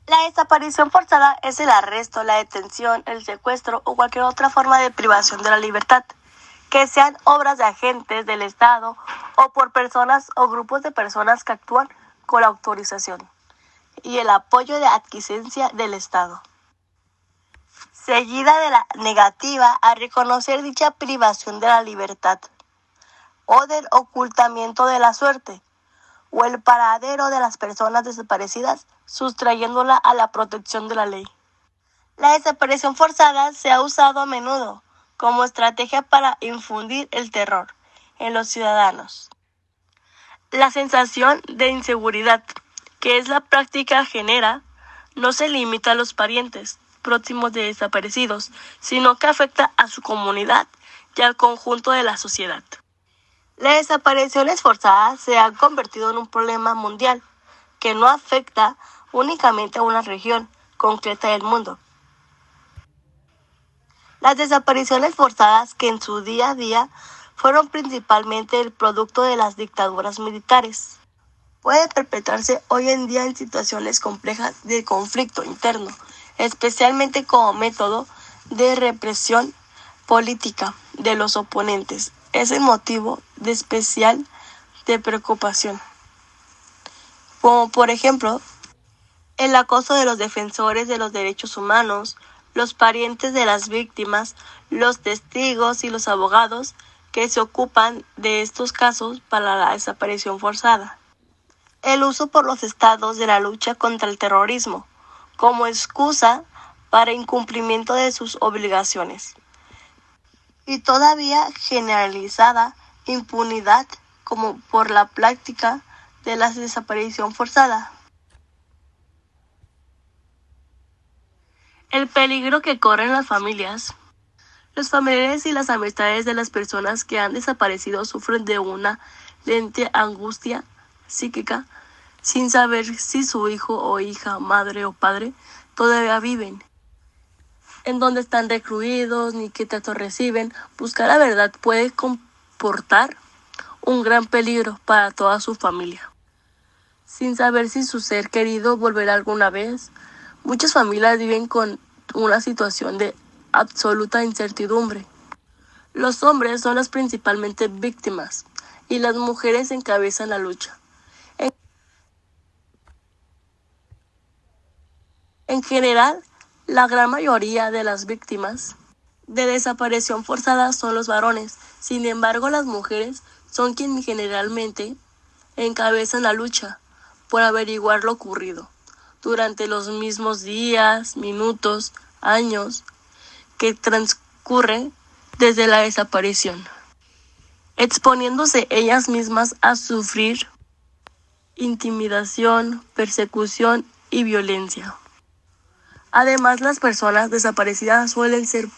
La desaparición forzada es el arresto, la detención, el secuestro o cualquier otra forma de privación de la libertad, que sean obras de agentes del Estado o por personas o grupos de personas que actúan con la autorización y el apoyo de adquiescencia del Estado, seguida de la negativa a reconocer dicha privación de la libertad o del ocultamiento de la suerte o el paradero de las personas desaparecidas, sustrayéndola a la protección de la ley. La desaparición forzada se ha usado a menudo como estrategia para infundir el terror en los ciudadanos. La sensación de inseguridad que es la práctica genera no se limita a los parientes próximos de desaparecidos, sino que afecta a su comunidad y al conjunto de la sociedad. Las desapariciones forzadas se han convertido en un problema mundial que no afecta únicamente a una región concreta del mundo. Las desapariciones forzadas, que en su día a día fueron principalmente el producto de las dictaduras militares, pueden perpetrarse hoy en día en situaciones complejas de conflicto interno, especialmente como método de represión política de los oponentes. Es el motivo de especial de preocupación, como por ejemplo el acoso de los defensores de los derechos humanos, los parientes de las víctimas, los testigos y los abogados que se ocupan de estos casos para la desaparición forzada. El uso por los estados de la lucha contra el terrorismo como excusa para incumplimiento de sus obligaciones. Y todavía generalizada impunidad como por la práctica de la desaparición forzada. El peligro que corren las familias. Los familiares y las amistades de las personas que han desaparecido sufren de una lente angustia psíquica sin saber si su hijo o hija, madre o padre todavía viven, en dónde están recluidos, ni qué trato reciben. Buscar la verdad puede comportar un gran peligro para toda su familia. Sin saber si su ser querido volverá alguna vez, muchas familias viven con una situación de absoluta incertidumbre. Los hombres son las principalmente víctimas y las mujeres encabezan la lucha. En general, la gran mayoría de las víctimas de desaparición forzada son los varones. Sin embargo, las mujeres son quienes generalmente encabezan la lucha por averiguar lo ocurrido durante los mismos días, minutos, años que transcurren desde la desaparición, exponiéndose ellas mismas a sufrir intimidación, persecución y violencia. Además, las personas desaparecidas suelen ser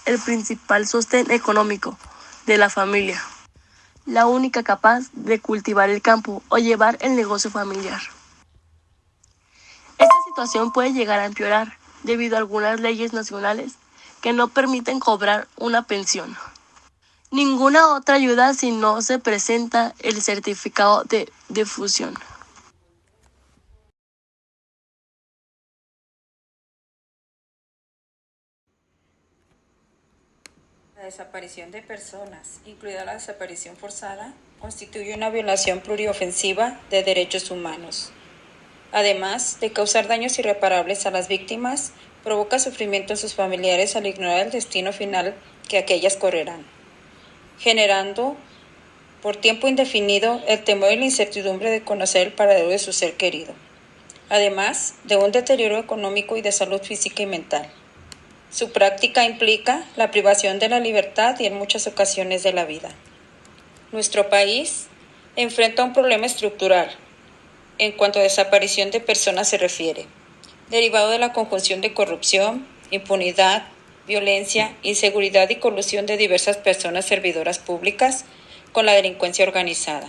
el principal sostén económico de la familia, la única capaz de cultivar el campo o llevar el negocio familiar. Esta situación puede llegar a empeorar debido a algunas leyes nacionales que no permiten cobrar una pensión. Ninguna otra ayuda si no se presenta el certificado de defunción. La desaparición de personas, incluida la desaparición forzada, constituye una violación pluriofensiva de derechos humanos. Además de causar daños irreparables a las víctimas, provoca sufrimiento en sus familiares al ignorar el destino final que aquellas correrán, generando por tiempo indefinido el temor y la incertidumbre de conocer el paradero de su ser querido, además de un deterioro económico y de salud física y mental. Su práctica implica la privación de la libertad y en muchas ocasiones de la vida. Nuestro país enfrenta un problema estructural en cuanto a desaparición de personas se refiere, derivado de la conjunción de corrupción, impunidad, violencia, inseguridad y colusión de diversas personas servidoras públicas con la delincuencia organizada,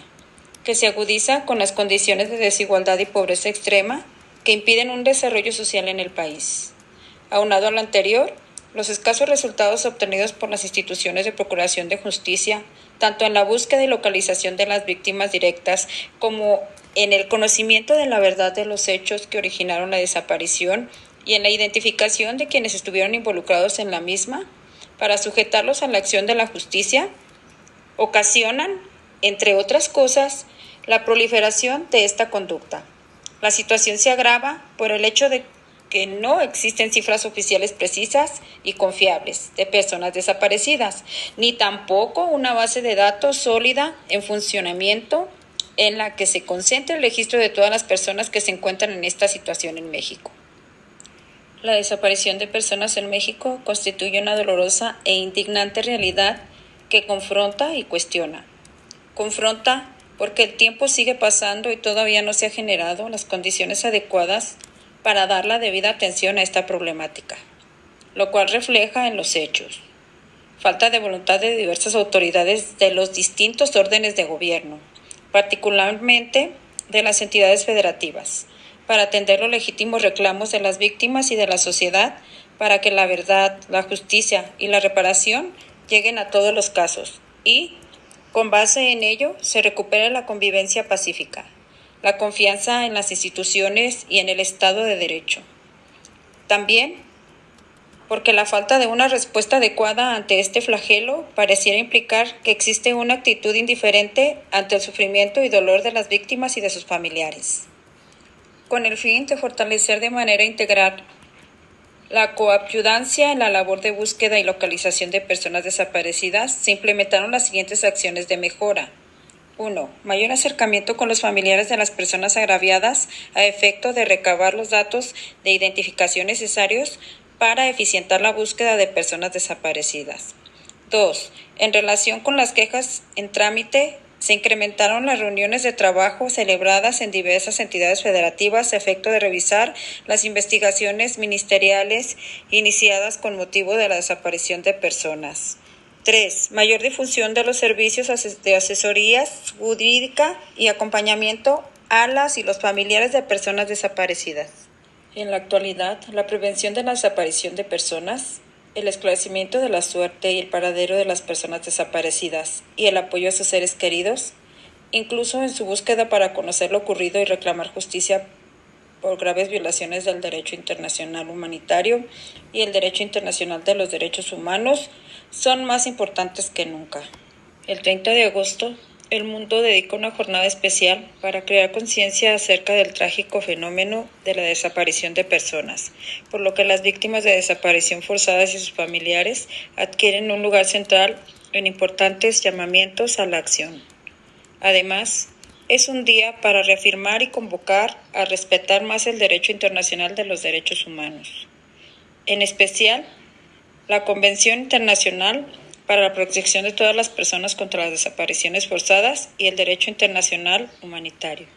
que se agudiza con las condiciones de desigualdad y pobreza extrema que impiden un desarrollo social en el país. Aunado a lo anterior, los escasos resultados obtenidos por las instituciones de procuración de justicia, tanto en la búsqueda y localización de las víctimas directas como en el conocimiento de la verdad de los hechos que originaron la desaparición y en la identificación de quienes estuvieron involucrados en la misma, para sujetarlos a la acción de la justicia, ocasionan, entre otras cosas, la proliferación de esta conducta. La situación se agrava por el hecho de que no existen cifras oficiales precisas y confiables de personas desaparecidas, ni tampoco una base de datos sólida en funcionamiento en la que se concentre el registro de todas las personas que se encuentran en esta situación en México. La desaparición de personas en México constituye una dolorosa e indignante realidad que confronta y cuestiona. Confronta porque el tiempo sigue pasando y todavía no se han generado las condiciones adecuadas para dar la debida atención a esta problemática, lo cual refleja en los hechos falta de voluntad de diversas autoridades de los distintos órdenes de gobierno, particularmente de las entidades federativas, para atender los legítimos reclamos de las víctimas y de la sociedad para que la verdad, la justicia y la reparación lleguen a todos los casos y, con base en ello, se recupere la convivencia pacífica, la confianza en las instituciones y en el Estado de Derecho. También porque la falta de una respuesta adecuada ante este flagelo pareciera implicar que existe una actitud indiferente ante el sufrimiento y dolor de las víctimas y de sus familiares. Con el fin de fortalecer de manera integral la coayudancia en la labor de búsqueda y localización de personas desaparecidas, se implementaron las siguientes acciones de mejora. 1. Mayor acercamiento con los familiares de las personas agraviadas a efecto de recabar los datos de identificación necesarios para eficientar la búsqueda de personas desaparecidas. 2. En relación con las quejas en trámite, se incrementaron las reuniones de trabajo celebradas en diversas entidades federativas a efecto de revisar las investigaciones ministeriales iniciadas con motivo de la desaparición de personas. 3. Mayor difusión de los servicios de asesorías jurídica y acompañamiento a las y los familiares de personas desaparecidas. En la actualidad, la prevención de la desaparición de personas, el esclarecimiento de la suerte y el paradero de las personas desaparecidas y el apoyo a sus seres queridos, incluso en su búsqueda para conocer lo ocurrido y reclamar justicia por graves violaciones del derecho internacional humanitario y el derecho internacional de los derechos humanos, son más importantes que nunca. El 30 de agosto, el mundo dedica una jornada especial para crear conciencia acerca del trágico fenómeno de la desaparición de personas, por lo que las víctimas de desaparición forzadas y sus familiares adquieren un lugar central en importantes llamamientos a la acción. Además, es un día para reafirmar y convocar a respetar más el derecho internacional de los derechos humanos, en especial la Convención Internacional para la Protección de todas las personas contra las desapariciones forzadas y el derecho internacional humanitario.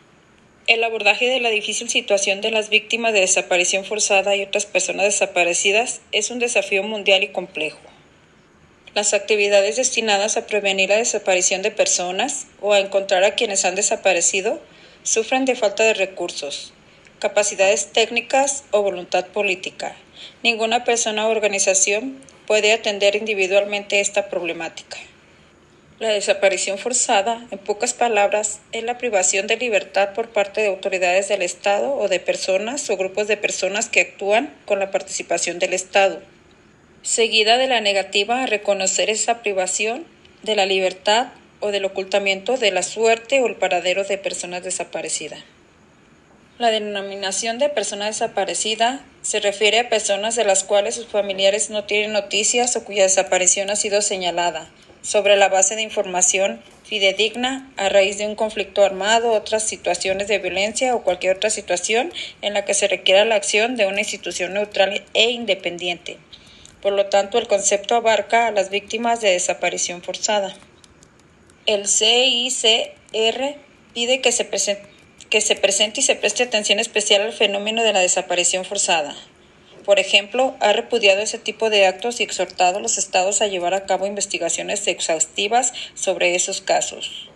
El abordaje de la difícil situación de las víctimas de desaparición forzada y otras personas desaparecidas es un desafío mundial y complejo. Las actividades destinadas a prevenir la desaparición de personas o a encontrar a quienes han desaparecido sufren de falta de recursos, capacidades técnicas o voluntad política. Ninguna persona o organización puede atender individualmente esta problemática. La desaparición forzada, en pocas palabras, es la privación de libertad por parte de autoridades del Estado o de personas o grupos de personas que actúan con la participación del Estado, seguida de la negativa a reconocer esa privación de la libertad o del ocultamiento de la suerte o el paradero de personas desaparecidas. La denominación de persona desaparecida se refiere a personas de las cuales sus familiares no tienen noticias o cuya desaparición ha sido señalada, sobre la base de información fidedigna a raíz de un conflicto armado, otras situaciones de violencia o cualquier otra situación en la que se requiera la acción de una institución neutral e independiente. Por lo tanto, el concepto abarca a las víctimas de desaparición forzada. El CICR pide que se presente y se preste atención especial al fenómeno de la desaparición forzada. Por ejemplo, ha repudiado ese tipo de actos y exhortado a los estados a llevar a cabo investigaciones exhaustivas sobre esos casos.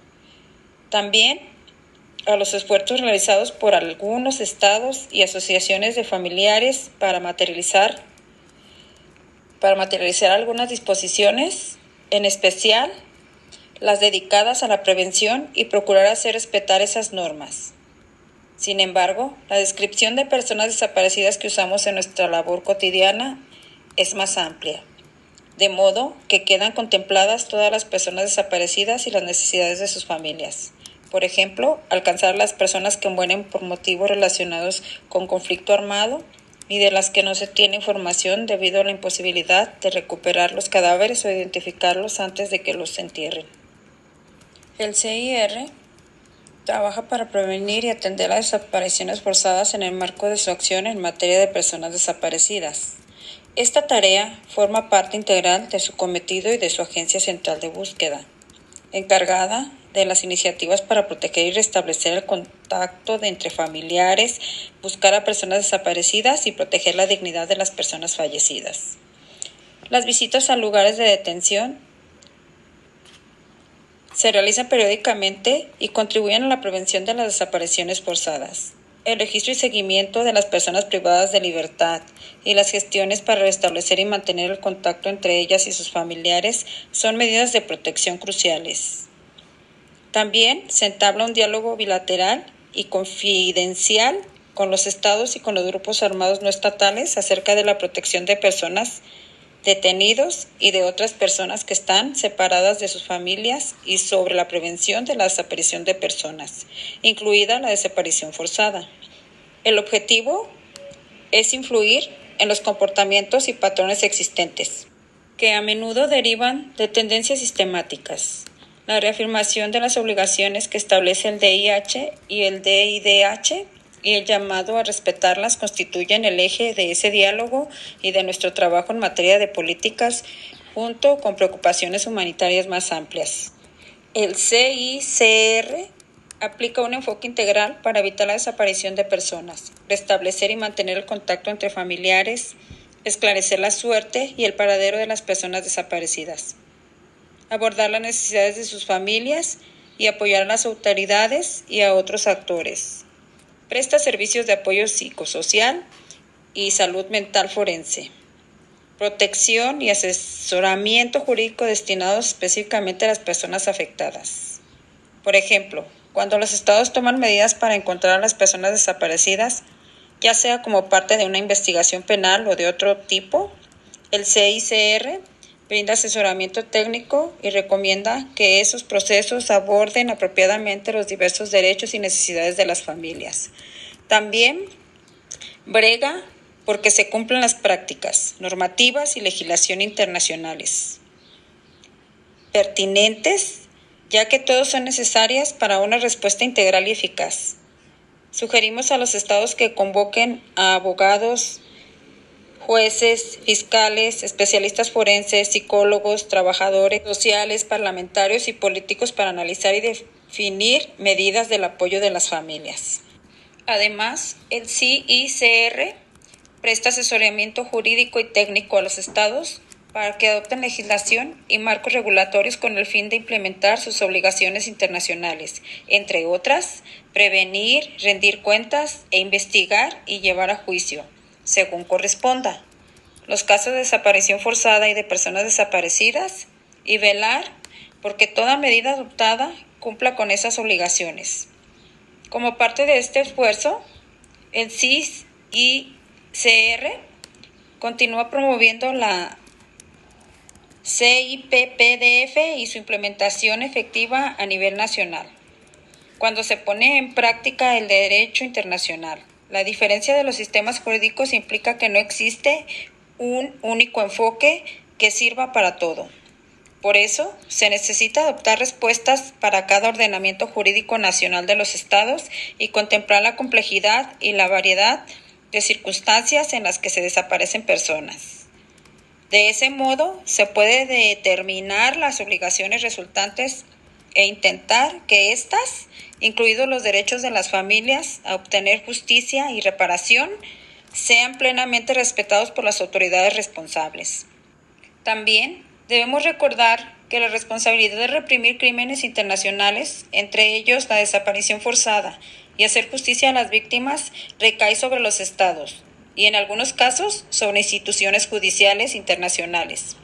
También a los esfuerzos realizados por algunos estados y asociaciones de familiares para materializar algunas disposiciones, en especial las dedicadas a la prevención y procurar hacer respetar esas normas. Sin embargo, la descripción de personas desaparecidas que usamos en nuestra labor cotidiana es más amplia, de modo que quedan contempladas todas las personas desaparecidas y las necesidades de sus familias. Por ejemplo, alcanzar a las personas que mueren por motivos relacionados con conflicto armado y de las que no se tiene información debido a la imposibilidad de recuperar los cadáveres o identificarlos antes de que los entierren. El CIR trabaja para prevenir y atender las desapariciones forzadas en el marco de su acción en materia de personas desaparecidas. Esta tarea forma parte integral de su cometido y de su Agencia Central de Búsqueda, encargada de las iniciativas para proteger y restablecer el contacto entre familiares, buscar a personas desaparecidas y proteger la dignidad de las personas fallecidas. Las visitas a lugares de detención se realizan periódicamente y contribuyen a la prevención de las desapariciones forzadas. El registro y seguimiento de las personas privadas de libertad y las gestiones para restablecer y mantener el contacto entre ellas y sus familiares son medidas de protección cruciales. También se entabla un diálogo bilateral y confidencial con los estados y con los grupos armados no estatales acerca de la protección de personas detenidos y de otras personas que están separadas de sus familias y sobre la prevención de la desaparición de personas, incluida la desaparición forzada. El objetivo es influir en los comportamientos y patrones existentes, que a menudo derivan de tendencias sistemáticas. La reafirmación de las obligaciones que establece el DIH y el DIDH y el llamado a respetarlas constituyen el eje de ese diálogo y de nuestro trabajo en materia de políticas, junto con preocupaciones humanitarias más amplias. El CICR aplica un enfoque integral para evitar la desaparición de personas, restablecer y mantener el contacto entre familiares, esclarecer la suerte y el paradero de las personas desaparecidas, abordar las necesidades de sus familias y apoyar a las autoridades y a otros actores. Presta servicios de apoyo psicosocial y salud mental forense, protección y asesoramiento jurídico destinados específicamente a las personas afectadas. Por ejemplo, cuando los estados toman medidas para encontrar a las personas desaparecidas, ya sea como parte de una investigación penal o de otro tipo, el CICR brinda asesoramiento técnico y recomienda que esos procesos aborden apropiadamente los diversos derechos y necesidades de las familias. También brega porque se cumplan las prácticas, normativas y legislación internacionales pertinentes, ya que todas son necesarias para una respuesta integral y eficaz. Sugerimos a los estados que convoquen a abogados, jueces, fiscales, especialistas forenses, psicólogos, trabajadores sociales, parlamentarios y políticos para analizar y definir medidas del apoyo de las familias. Además, el CICR presta asesoramiento jurídico y técnico a los estados para que adopten legislación y marcos regulatorios con el fin de implementar sus obligaciones internacionales, entre otras, prevenir, rendir cuentas e investigar y llevar a juicio, según corresponda, los casos de desaparición forzada y de personas desaparecidas, y velar porque toda medida adoptada cumpla con esas obligaciones. Como parte de este esfuerzo, el CICR continúa promoviendo la CIPPDF y su implementación efectiva a nivel nacional, cuando se pone en práctica el derecho internacional. La diferencia de los sistemas jurídicos implica que no existe un único enfoque que sirva para todo. Por eso, se necesita adoptar respuestas para cada ordenamiento jurídico nacional de los estados y contemplar la complejidad y la variedad de circunstancias en las que se desaparecen personas. De ese modo, se puede determinar las obligaciones resultantes e intentar que éstas, incluidos los derechos de las familias a obtener justicia y reparación, sean plenamente respetados por las autoridades responsables. También debemos recordar que la responsabilidad de reprimir crímenes internacionales, entre ellos la desaparición forzada, y hacer justicia a las víctimas, recae sobre los estados y en algunos casos sobre instituciones judiciales internacionales.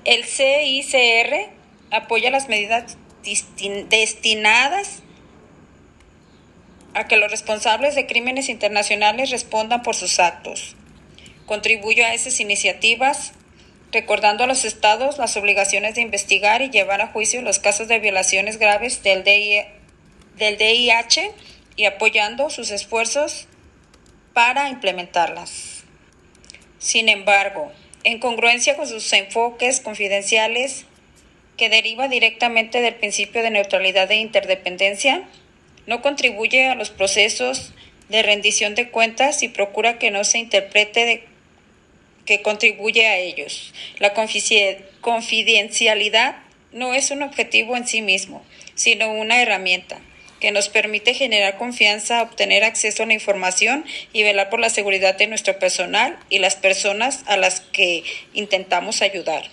El CICR apoya las medidas destinadas a que los responsables de crímenes internacionales respondan por sus actos. Contribuyo a esas iniciativas, recordando a los estados las obligaciones de investigar y llevar a juicio los casos de violaciones graves del DIH y apoyando sus esfuerzos para implementarlas. Sin embargo, en congruencia con sus enfoques confidenciales que deriva directamente del principio de neutralidad e interdependencia, no contribuye a los procesos de rendición de cuentas y procura que no se interprete que contribuye a ellos. La confidencialidad no es un objetivo en sí mismo, sino una herramienta que nos permite generar confianza, obtener acceso a la información y velar por la seguridad de nuestro personal y las personas a las que intentamos ayudar.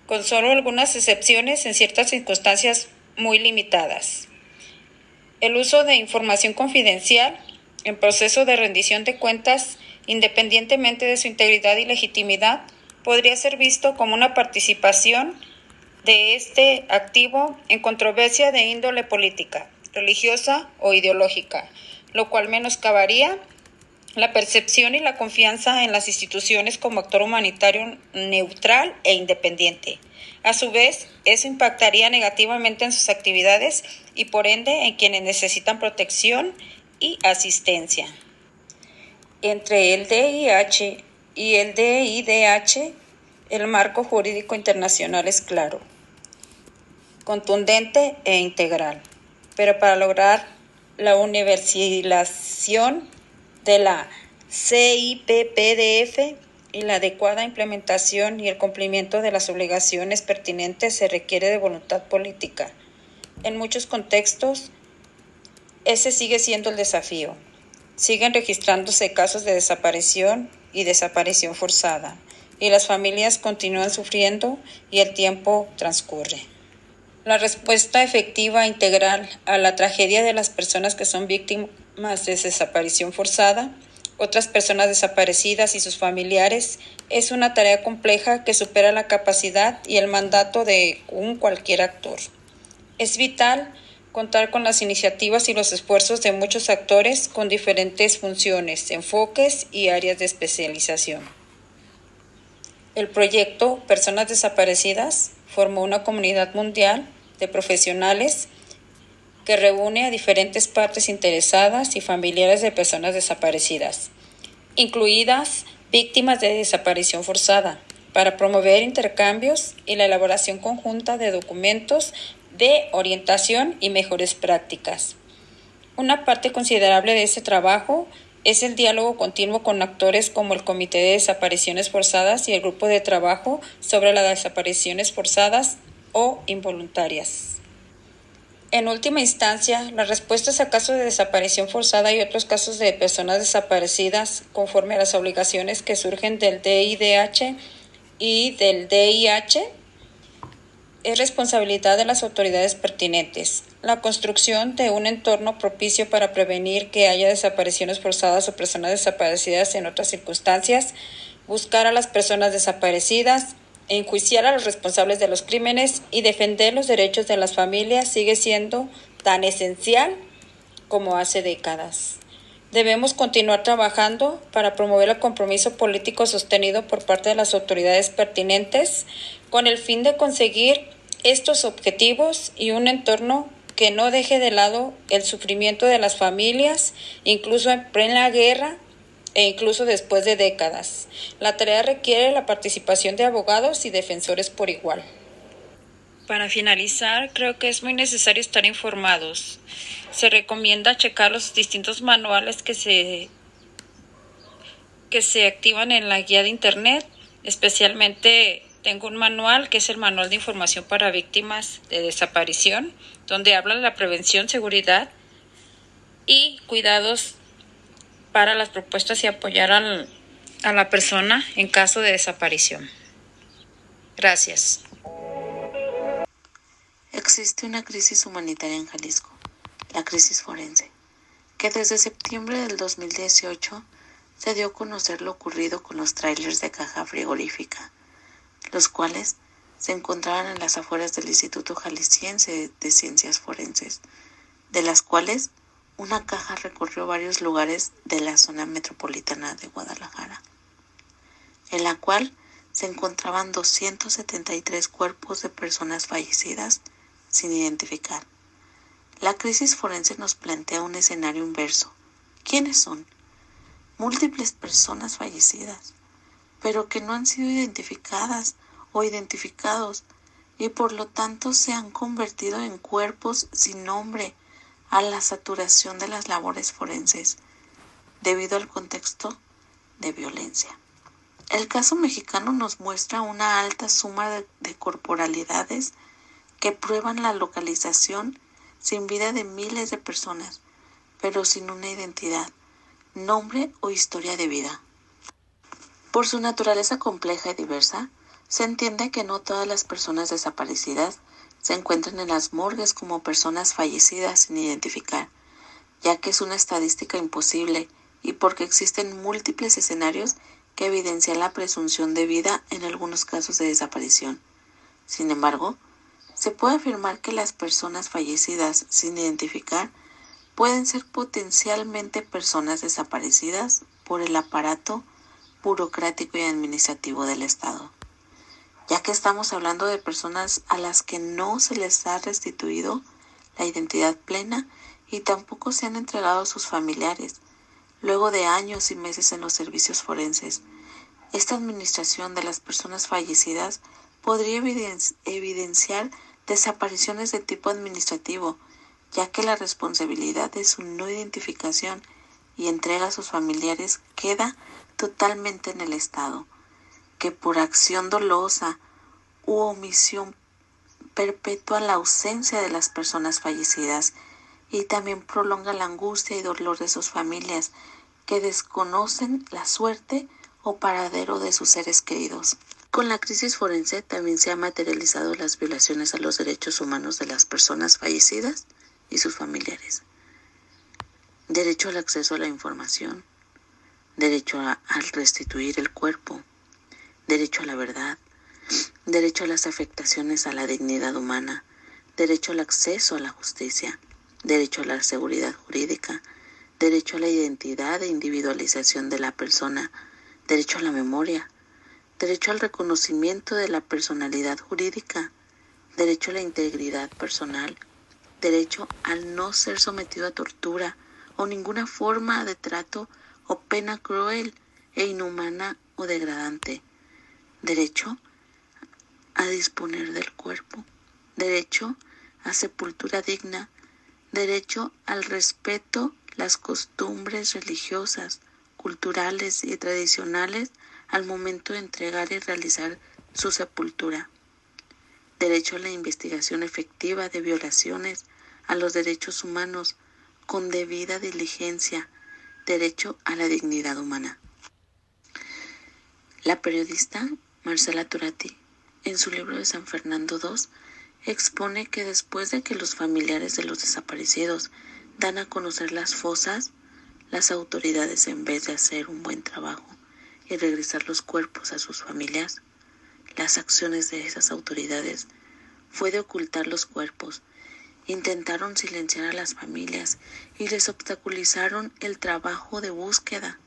Con solo algunas excepciones en ciertas circunstancias muy limitadas. El uso de información confidencial en proceso de rendición de cuentas, independientemente de su integridad y legitimidad, podría ser visto como una participación de este activo en controversia de índole política, religiosa o ideológica, lo cual menoscabaría la percepción y la confianza en las instituciones como actor humanitario neutral e independiente. A su vez, eso impactaría negativamente en sus actividades y por ende en quienes necesitan protección y asistencia. Entre el DIH y el DIDH, el marco jurídico internacional es claro, contundente e integral, pero para lograr la universalización de la CIPPDF y la adecuada implementación y el cumplimiento de las obligaciones pertinentes se requiere de voluntad política. En muchos contextos, ese sigue siendo el desafío. Siguen registrándose casos de desaparición y desaparición forzada, y las familias continúan sufriendo y el tiempo transcurre. La respuesta efectiva e integral a la tragedia de las personas que son víctimas de desaparición forzada, otras personas desaparecidas y sus familiares, es una tarea compleja que supera la capacidad y el mandato de cualquier actor. Es vital contar con las iniciativas y los esfuerzos de muchos actores con diferentes funciones, enfoques y áreas de especialización. El proyecto Personas Desaparecidas formó una comunidad mundial de profesionales que reúne a diferentes partes interesadas y familiares de personas desaparecidas, incluidas víctimas de desaparición forzada, para promover intercambios y la elaboración conjunta de documentos de orientación y mejores prácticas. Una parte considerable de ese trabajo es el diálogo continuo con actores como el Comité de Desapariciones Forzadas y el Grupo de Trabajo sobre las Desapariciones Forzadas o Involuntarias. En última instancia, las respuestas a casos de desaparición forzada y otros casos de personas desaparecidas conforme a las obligaciones que surgen del DIDH y del DIH es responsabilidad de las autoridades pertinentes. La construcción de un entorno propicio para prevenir que haya desapariciones forzadas o personas desaparecidas en otras circunstancias, buscar a las personas desaparecidas, enjuiciar a los responsables de los crímenes y defender los derechos de las familias sigue siendo tan esencial como hace décadas. Debemos continuar trabajando para promover el compromiso político sostenido por parte de las autoridades pertinentes con el fin de conseguir estos objetivos y un entorno que no deje de lado el sufrimiento de las familias, incluso en plena guerra e incluso después de décadas. La tarea requiere la participación de abogados y defensores por igual. Para finalizar, creo que es muy necesario estar informados. Se recomienda checar los distintos manuales que se activan en la guía de internet. Especialmente tengo un manual que es el Manual de Información para Víctimas de Desaparición, donde habla de la prevención, seguridad y cuidados para las propuestas y apoyar a la persona en caso de desaparición. Gracias. Existe una crisis humanitaria en Jalisco, la crisis forense, que desde septiembre del 2018 se dio a conocer lo ocurrido con los tráilers de caja frigorífica, los cuales se encontraban en las afueras del Instituto Jalisciense de Ciencias Forenses, de las cuales una caja recorrió varios lugares de la zona metropolitana de Guadalajara, en la cual se encontraban 273 cuerpos de personas fallecidas sin identificar. La crisis forense nos plantea un escenario inverso. ¿Quiénes son? Múltiples personas fallecidas, pero que no han sido identificadas o identificados y por lo tanto se han convertido en cuerpos sin nombre a la saturación de las labores forenses debido al contexto de violencia. El caso mexicano nos muestra una alta suma de corporalidades que prueban la localización sin vida de miles de personas, pero sin una identidad, nombre o historia de vida. Por su naturaleza compleja y diversa, se entiende que no todas las personas desaparecidas se encuentran en las morgues como personas fallecidas sin identificar, ya que es una estadística imposible y porque existen múltiples escenarios que evidencian la presunción de vida en algunos casos de desaparición. Sin embargo, se puede afirmar que las personas fallecidas sin identificar pueden ser potencialmente personas desaparecidas por el aparato burocrático y administrativo del Estado, ya que estamos hablando de personas a las que no se les ha restituido la identidad plena y tampoco se han entregado a sus familiares, luego de años y meses en los servicios forenses. Esta administración de las personas fallecidas podría evidenciar desapariciones de tipo administrativo, ya que la responsabilidad de su no identificación y entrega a sus familiares queda totalmente en el Estado, que por acción dolosa u omisión perpetúa la ausencia de las personas fallecidas y también prolonga la angustia y dolor de sus familias que desconocen la suerte o paradero de sus seres queridos. Con la crisis forense también se han materializado las violaciones a los derechos humanos de las personas fallecidas y sus familiares. Derecho al acceso a la información, derecho a restituir el cuerpo, derecho a la verdad, derecho a las afectaciones a la dignidad humana, derecho al acceso a la justicia, derecho a la seguridad jurídica, derecho a la identidad e individualización de la persona, derecho a la memoria, derecho al reconocimiento de la personalidad jurídica, derecho a la integridad personal, derecho al no ser sometido a tortura o ninguna forma de trato o pena cruel e inhumana o degradante, derecho a disponer del cuerpo, derecho a sepultura digna, derecho al respeto, las costumbres religiosas, culturales y tradicionales al momento de entregar y realizar su sepultura, derecho a la investigación efectiva de violaciones a los derechos humanos con debida diligencia, derecho a la dignidad humana. La periodista Marcela Turati, en su libro de San Fernando II, expone que después de que los familiares de los desaparecidos dan a conocer las fosas, las autoridades, en vez de hacer un buen trabajo y regresar los cuerpos a sus familias, las acciones de esas autoridades fue de ocultar los cuerpos, intentaron silenciar a las familias y les obstaculizaron el trabajo de búsqueda.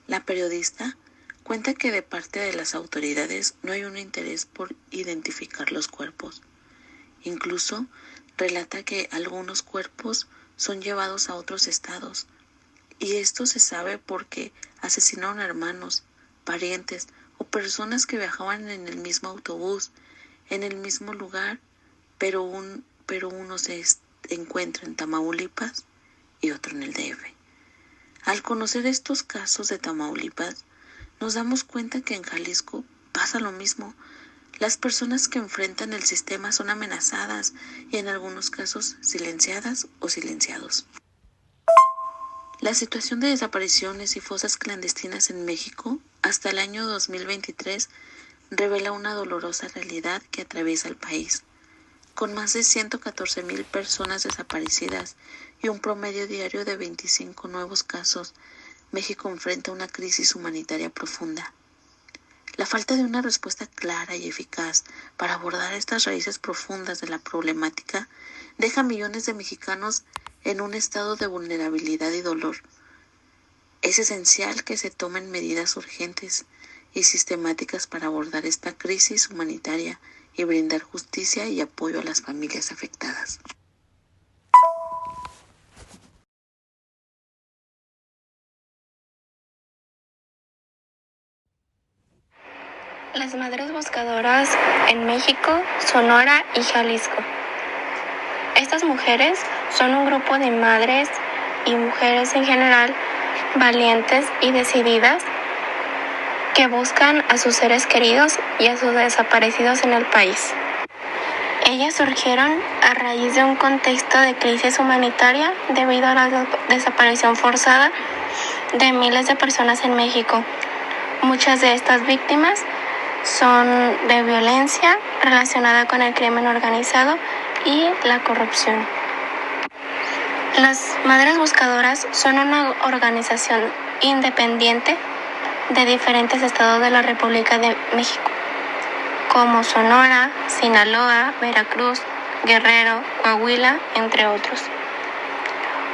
La periodista cuenta que de parte de las autoridades no hay un interés por identificar los cuerpos. Incluso relata que algunos cuerpos son llevados a otros estados, y esto se sabe porque asesinaron a hermanos, parientes o personas que viajaban en el mismo autobús, en el mismo lugar, pero uno se encuentra en Tamaulipas y otro en el DF. Al conocer estos casos de Tamaulipas, nos damos cuenta que en Jalisco pasa lo mismo. Las personas que enfrentan el sistema son amenazadas y en algunos casos silenciadas o silenciados. La situación de desapariciones y fosas clandestinas en México hasta el año 2023 revela una dolorosa realidad que atraviesa el país. Con más de 114,000 personas desaparecidas y un promedio diario de 25 nuevos casos, México enfrenta una crisis humanitaria profunda. La falta de una respuesta clara y eficaz para abordar estas raíces profundas de la problemática deja a millones de mexicanos en un estado de vulnerabilidad y dolor. Es esencial que se tomen medidas urgentes y sistemáticas para abordar esta crisis humanitaria y brindar justicia y apoyo a las familias afectadas. Las madres buscadoras en México, Sonora y Jalisco. Estas mujeres son un grupo de madres y mujeres en general valientes y decididas que buscan a sus seres queridos y a sus desaparecidos en el país. Ellas surgieron a raíz de un contexto de crisis humanitaria debido a la desaparición forzada de miles de personas en México. Muchas de estas víctimas son de violencia relacionada con el crimen organizado y la corrupción. Las Madres Buscadoras son una organización independiente de diferentes estados de la República de México, como Sonora, Sinaloa, Veracruz, Guerrero, Coahuila, entre otros.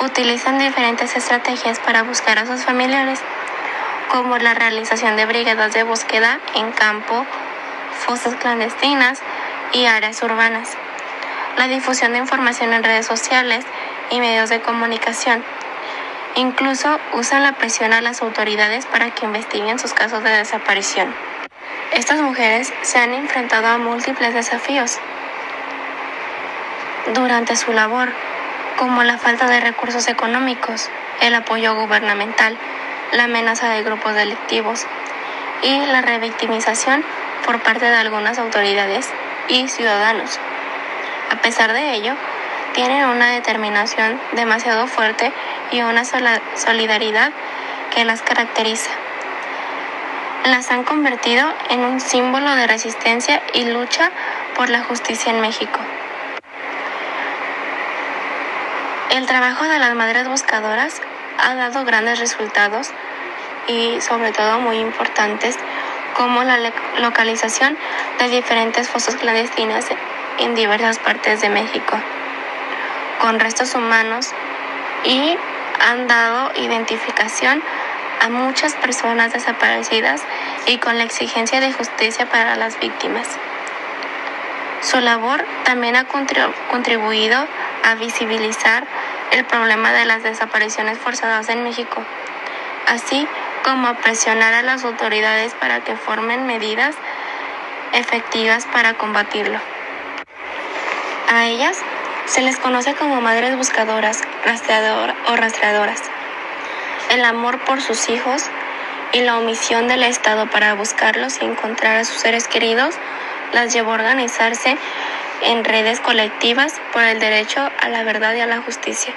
Utilizan diferentes estrategias para buscar a sus familiares, como la realización de brigadas de búsqueda en campo, fosas clandestinas y áreas urbanas, la difusión de información en redes sociales y medios de comunicación. Incluso usan la presión a las autoridades para que investiguen sus casos de desaparición. Estas mujeres se han enfrentado a múltiples desafíos durante su labor, como la falta de recursos económicos, el apoyo gubernamental, la amenaza de grupos delictivos y la revictimización por parte de algunas autoridades y ciudadanos. A pesar de ello, tienen una determinación demasiado fuerte y una solidaridad que las caracteriza. Las han convertido en un símbolo de resistencia y lucha por la justicia en México. El trabajo de las Madres Buscadoras ha dado grandes resultados y sobre todo muy importantes, como la localización de diferentes fosas clandestinas en diversas partes de México con restos humanos, y han dado identificación a muchas personas desaparecidas y con la exigencia de justicia para las víctimas. Su labor también ha contribuido a visibilizar el problema de las desapariciones forzadas en México, así como a presionar a las autoridades para que formen medidas efectivas para combatirlo. A ellas se les conoce como madres buscadoras, rastreadoras. El amor por sus hijos y la omisión del Estado para buscarlos y encontrar a sus seres queridos las llevó a organizarse en redes colectivas por el derecho a la verdad y a la justicia.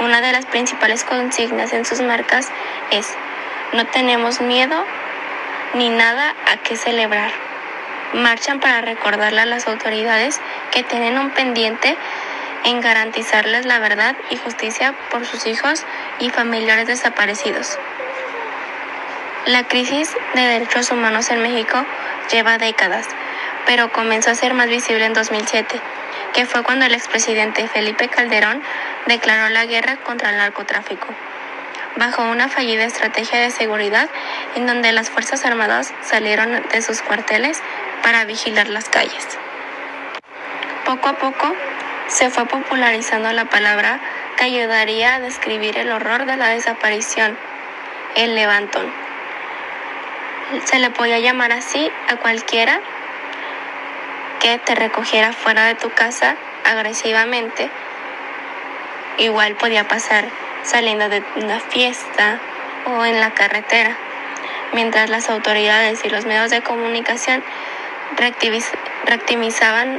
Una de las principales consignas en sus marcas es: no tenemos miedo ni nada a qué celebrar. Marchan para recordarle a las autoridades que tienen un pendiente en garantizarles la verdad y justicia por sus hijos y familiares desaparecidos. La crisis de derechos humanos en México lleva décadas, pero comenzó a ser más visible en 2007, que fue cuando el expresidente Felipe Calderón declaró la guerra contra el narcotráfico, bajo una fallida estrategia de seguridad en donde las Fuerzas Armadas salieron de sus cuarteles para vigilar las calles. Poco a poco se fue popularizando la palabra que ayudaría a describir el horror de la desaparición: el levantón. Se le podía llamar así a cualquiera que te recogiera fuera de tu casa agresivamente. Igual podía pasar saliendo de una fiesta o en la carretera, mientras las autoridades y los medios de comunicación revictimizaban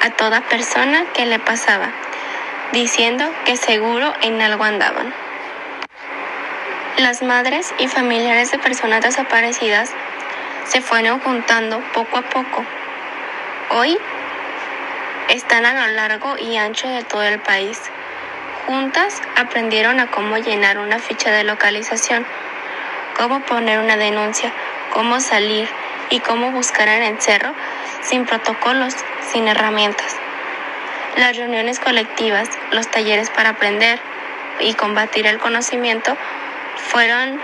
a toda persona que le pasaba, diciendo que seguro en algo andaban. Las madres y familiares de personas desaparecidas se fueron juntando poco a poco. Hoy están a lo largo y ancho de todo el país. Juntas aprendieron a cómo llenar una ficha de localización, cómo poner una denuncia, cómo salir y cómo buscar en el cerro sin protocolos, sin herramientas. Las reuniones colectivas, los talleres para aprender y combatir el conocimiento fueron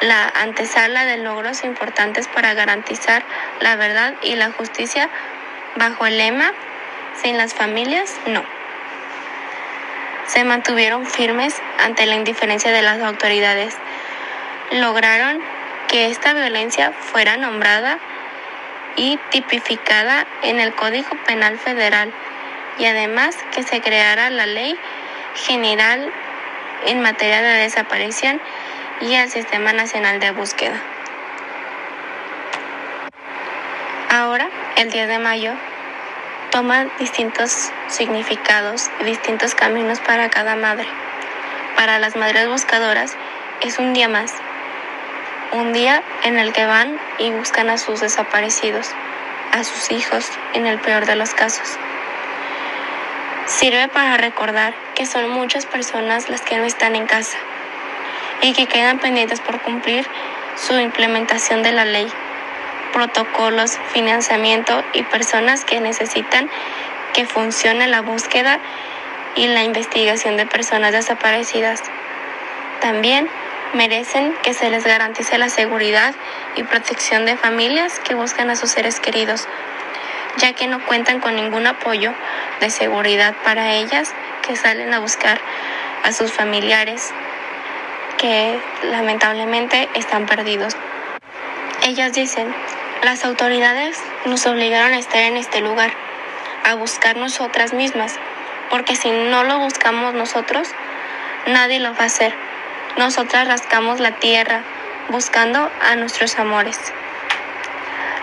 la antesala de logros importantes para garantizar la verdad y la justicia bajo el lema "Sin las familias, no". Se mantuvieron firmes ante la indiferencia de las autoridades. Lograron que esta violencia fuera nombrada y tipificada en el Código Penal Federal y además que se creara la Ley General en materia de desaparición y el Sistema Nacional de Búsqueda. Ahora, el 10 de mayo, toma distintos significados y distintos caminos para cada madre. Para las madres buscadoras es un día más, un día en el que van y buscan a sus desaparecidos, a sus hijos en el peor de los casos. Sirve para recordar que son muchas personas las que no están en casa y que quedan pendientes por cumplir su implementación de la ley, protocolos, financiamiento y personas que necesitan que funcione la búsqueda y la investigación de personas desaparecidas. También merecen que se les garantice la seguridad y protección de familias que buscan a sus seres queridos, ya que no cuentan con ningún apoyo de seguridad para ellas que salen a buscar a sus familiares que lamentablemente están perdidos. Ellas dicen: las autoridades nos obligaron a estar en este lugar, a buscar nosotras mismas, porque si no lo buscamos nosotros, nadie lo va a hacer. Nosotras rascamos la tierra buscando a nuestros amores.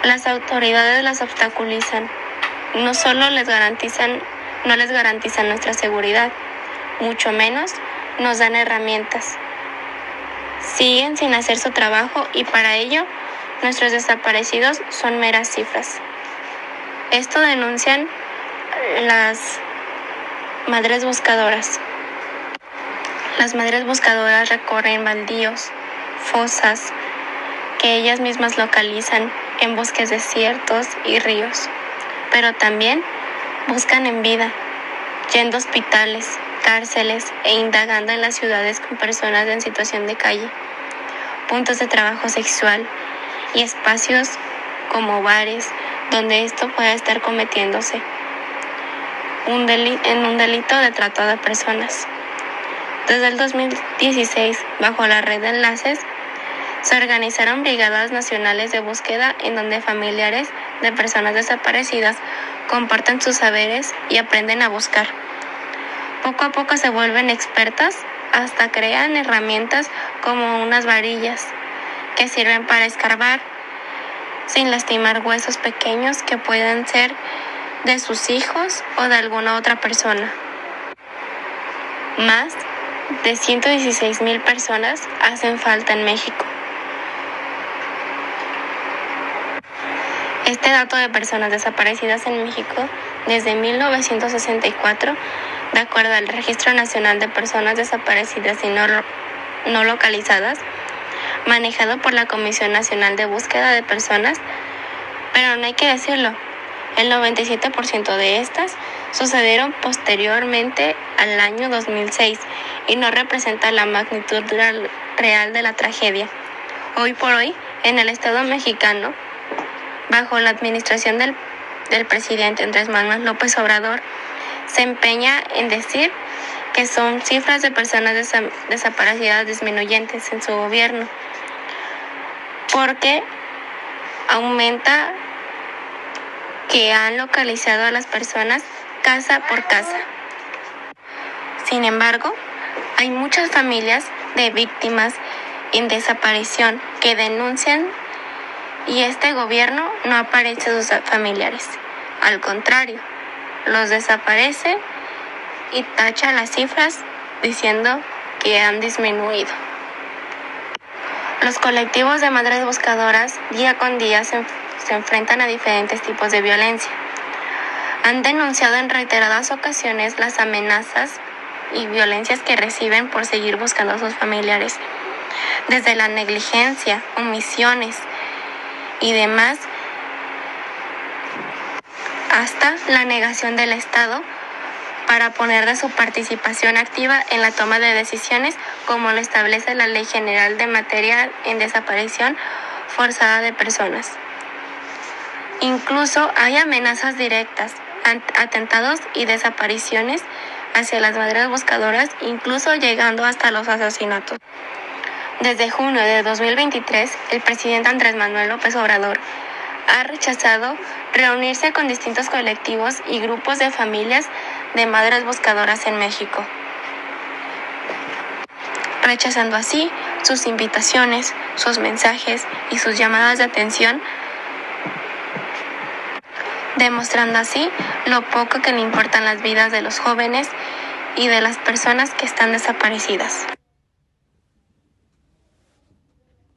Las autoridades las obstaculizan, no solo no les garantizan nuestra seguridad, mucho menos nos dan herramientas. Siguen sin hacer su trabajo y para ello nuestros desaparecidos son meras cifras. Esto denuncian las madres buscadoras. Las madres buscadoras recorren baldíos, fosas, que ellas mismas localizan en bosques desiertos y ríos, pero también buscan en vida, yendo a hospitales, cárceles e indagando en las ciudades con personas en situación de calle, puntos de trabajo sexual y espacios como bares donde esto pueda estar cometiéndose en un delito de trata de personas. Desde el 2016, bajo la red de enlaces, se organizaron brigadas nacionales de búsqueda en donde familiares de personas desaparecidas comparten sus saberes y aprenden a buscar. Poco a poco se vuelven expertas, hasta crean herramientas como unas varillas que sirven para escarbar sin lastimar huesos pequeños que pueden ser de sus hijos o de alguna otra persona. Más de 116,000 personas hacen falta en México. Este dato de personas desaparecidas en México desde 1964, de acuerdo al Registro Nacional de Personas Desaparecidas y no localizadas, manejado por la Comisión Nacional de Búsqueda de Personas, pero no hay que decirlo, el 97% de estas sucedieron posteriormente al año 2006 y no representa la magnitud real de la tragedia. Hoy por hoy, en el Estado mexicano, bajo la administración del presidente Andrés Manuel López Obrador, se empeña en decir que son cifras de personas desaparecidas disminuyentes en su gobierno, porque aumenta que han localizado a las personas casa por casa. Sin embargo, hay muchas familias de víctimas en desaparición que denuncian y este gobierno no aparece a sus familiares. Al contrario, los desaparece y tacha las cifras diciendo que han disminuido. Los colectivos de madres buscadoras día con día se enfrentan a diferentes tipos de violencia. Han denunciado en reiteradas ocasiones las amenazas y violencias que reciben por seguir buscando a sus familiares, desde la negligencia, omisiones y demás, hasta la negación del Estado para poner de su participación activa en la toma de decisiones, como lo establece la Ley General de Materia en Desaparición Forzada de Personas. Incluso hay amenazas directas, atentados y desapariciones hacia las madres buscadoras, incluso llegando hasta los asesinatos. Desde junio de 2023, el presidente Andrés Manuel López Obrador ha rechazado reunirse con distintos colectivos y grupos de familias de madres buscadoras en México, rechazando así sus invitaciones, sus mensajes y sus llamadas de atención, demostrando así lo poco que le importan las vidas de los jóvenes y de las personas que están desaparecidas.